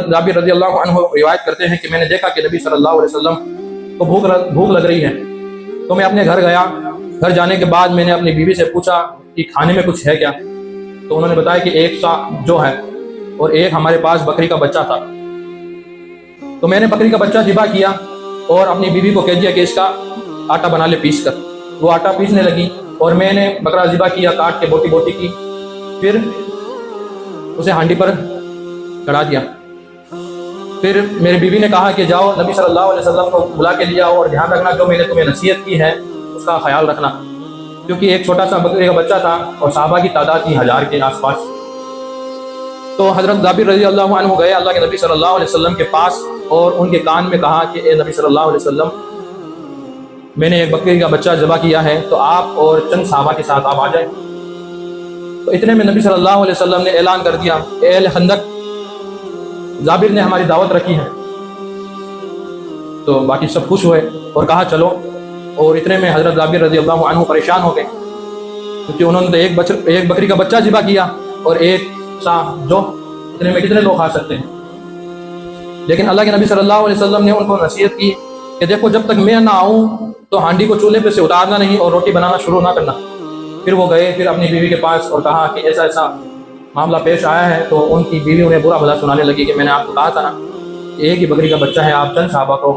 जाबिर रज़ी अल्लाह अन्हु रिवायत करते हैं कि मैंने देखा कि नबी सल्लल्लाहु अलैहि वसल्लम को भूख लग रही है, तो मैं अपने घर गया। घर जाने के बाद मैंने अपनी बीवी से पूछा कि खाने में कुछ है क्या, तो उन्होंने बताया कि एक सा जो है और एक हमारे पास बकरी का बच्चा था। तो मैंने बकरी का बच्चा ज़िबा किया और अपनी बीवी को कह दिया कि इसका आटा बना ले पीस कर। वो आटा पीसने लगी और मैंने बकरा ज़िबा किया, काट के बोटी बोटी की, फिर उसे हांडी पर चढ़ा दिया। फिर मेरी बीवी ने कहा कि जाओ नबी सल्लल्लाहु अलैहि वसल्लम को बुला के लिया और ध्यान रखना जो मैंने तुम्हें नसीहत की है उसका ख्याल रखना, क्योंकि एक छोटा सा बकरे का बच्चा था और सहाबा की तादाद थी 1000 के आसपास। तो हज़रत जाबिर रज़ी अल्लाह अन्हु गए अल्लाह के नबी सल्लल्लाहु अलैहि वसल्लम के पास और उनके कान में कहा कि ए नबी सल्लल्लाहु अलैहि वसल्लम, मैंने एक बकरी का बच्चा ज़बह किया है, तो आप और चंद सहाबा के साथ आप आ जाए। तो इतने में नबी सल्लल्लाहु अलैहि वसल्लम ने ऐलान कर दिया, ए अहले खंदक, जाबिर ने हमारी दावत रखी है। तो बाकी सब खुश हुए और कहा चलो। और इतने में हज़रत जाबिर रज़ी अल्लाह अन्हु परेशान हो गए, क्योंकि उन्होंने तो एक बकरी का बच्चा ज़िबा किया और एक सा जो इतने में कितने लोग खा सकते हैं। लेकिन अल्लाह के नबी सल्लल्लाहु अलैहि वसल्लम ने उनको नसीहत की कि देखो जब तक मैं ना आऊँ तो हांडी को चूल्हे पे से उतारना नहीं और रोटी बनाना शुरू ना करना। फिर वो गए फिर अपनी बीवी के पास और कहा कि ऐसा ऐसा मामला पेश आया है। तो उनकी बीवी उन्हें बुरा भला सुनाने लगी कि मैंने आपको कहा था ना, एक ही बकरी का बच्चा है, आप चंद सहाबा को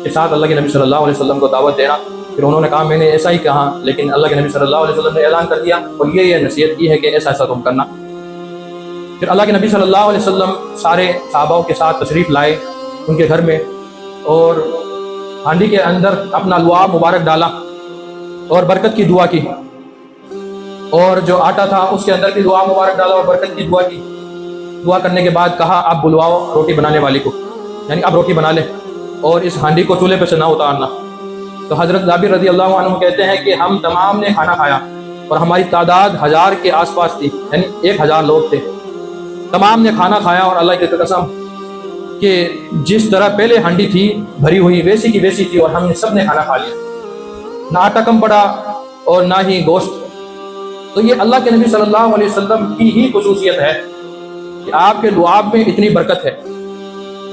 के साथ अल्लाह के नबी सल्लल्लाहु अलैहि वसल्लम को दावत देना। फिर उन्होंने कहा मैंने ऐसा ही कहा, लेकिन अल्लाह के नबी सल्लल्लाहु अलैहि वसल्लम ने ऐलान कर दिया और ये नसीहत की है कि ऐसा ऐसा तुम करना। फिर अल्लाह के नबी सल्लल्लाहु अलैहि वसल्लम सारे सहाबाओं के साथ तशरीफ़ लाए उनके घर में और हांडी के अंदर अपना लुआब मुबारक डाला और बरकत की दुआ की, और जो आटा था उसके अंदर भी दुआ मुबारक डाला और बरकत की दुआ की। दुआ करने के बाद कहा अब बुलवाओ रोटी बनाने वाली को, यानी अब रोटी बना ले और इस हांडी को चूल्हे पे से ना उतारना। तो हज़रत जाबिर रज़ी अल्लाह अन्हु कहते हैं कि हम तमाम ने खाना खाया और हमारी तादाद 1000 के आसपास थी, यानी 1000 लोग थे। तमाम ने खाना खाया और अल्लाह की कसम कि जिस तरह पहले हांडी थी भरी हुई वैसी की वैसी थी और हमने सब ने खाना खा लिया, ना आटा कम पड़ा और ना ही गोश्त। तो ये अल्लाह के नबी सल्लल्लाहु अलैहि वसल्लम की ही खुसूसियत है कि आपके लुआब में इतनी बरकत है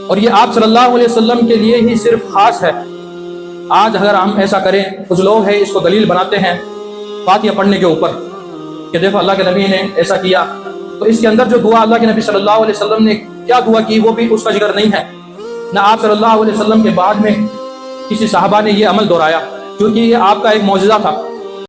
और ये आप सल्लल्लाहु अलैहि वसल्लम के लिए ही सिर्फ खास है। आज अगर हम ऐसा करें, कुछ लोग हैं इसको दलील बनाते हैं फातिहा पढ़ने के ऊपर कि देखो अल्लाह के नबी ने ऐसा किया, तो इसके अंदर जो दुआ अल्लाह के नबी सल्लल्लाहु अलैहि वसल्लम ने क्या दुआ की वो भी उसका जिक्र नहीं है। ना आप सल्लल्लाहु अलैहि वसल्लम के बाद में किसी सहाबा ने ये अमल दोहराया, क्योंकि ये आपका एक मौजज़ा था।